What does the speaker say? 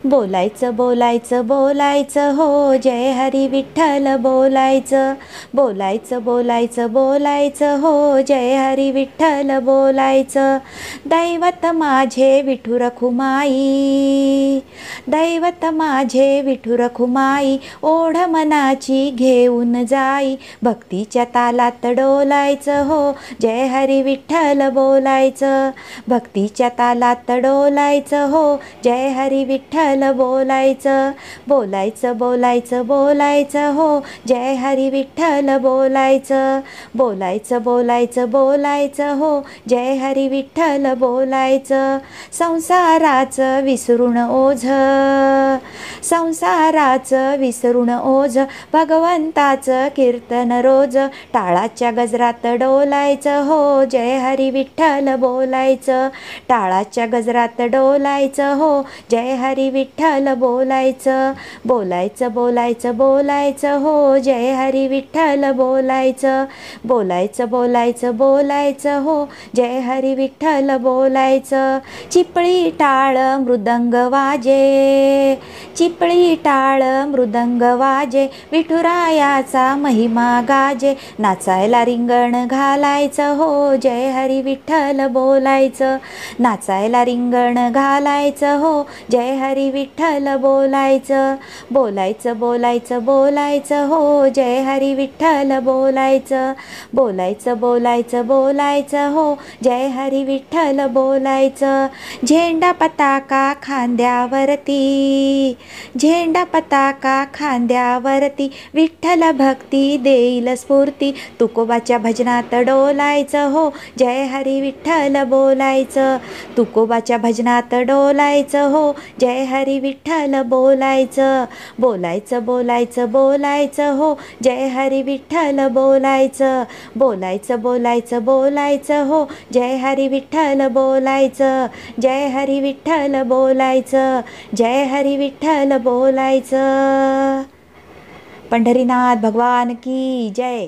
बोलायचं बोलायचं बोलायचं हो, जय हरी विठ्ठल बोलायचं. बोलायचं बोलायचं बोलायचं हो, जय हरी विठ्ठल बोलायचं. दैवत माझे विठू रखुमाई, दैवत माझे विठू रखुमाई, ओढ मनाची घेऊन जाई. भक्तीच्या तालात डोलायचं हो, जय हरी विठ्ठल बोलायचं. भक्तीच्या तालात डोलायचं हो, जय हरी विठ्ठल बोलायचं. बोलायचं बोलायचं बोलायचं हो, जय हरी विठ्ठल बोलायचं. बोलायचं बोलायचं बोलायचं हो, जय हरी विठ्ठल बोलायचं. संसाराचं विसरून ओझ, संसाराचं विसरून ओझ, भगवंताचं कीर्तन रोज. टाळाच्या गजरात डोलायचं हो, जय हरी विठ्ठल बोलायचं. टाळाच्या गजरात डोलायचं हो, जय हरी विठ्ठल बोलायचं. बोलायचं बोलायचं बोलायचं हो, जय हरी विठ्ठल बोलायचं. बोलायचं बोलायचं बोलायचं हो, जय हरी विठ्ठल बोलायचं. चिपळी टाळ मृदंग वाजे, चिपळी टाळ मृदंग वाजे, विठुरायाचा महिमा गाजे. नाचायला रिंगण घालायचं हो, जय हरी विठ्ठल बोलायचं. नाचायला रिंगण घालायचं हो, जय हरी विठ्ठल बोलायचं. बोलायचं बोलायचं बोलायचं हो, जय हरी विठ्ठल बोलायचं. बोलायचं बोलायचं बोलायचं हो, जय हरी विठ्ठल बोलायचं. झेंडा पताका खांद्यावरती, झेंडा पताका खांद्यावरती, विठ्ठल भक्ती देईल स्फूर्ती. तुकोबाच्या भजनात डोलायचं हो, जय हरी विठ्ठल बोलायचं. तुकोबाच्या भजनात डोलायचं हो, जय हरी विठ्ठल बोलायचं. बोलायचं बोलायचं बोलायचं हो, जय हरी विठ्ठल बोलायचं. बोलायचं बोलायचं बोलायचं हो, जय हरी विठ्ठल बोलायचं. जय हरी विठ्ठल बोलायचं, जय हरी विठ्ठल बोलायचं. पंढरीनाथ भगवान की जय.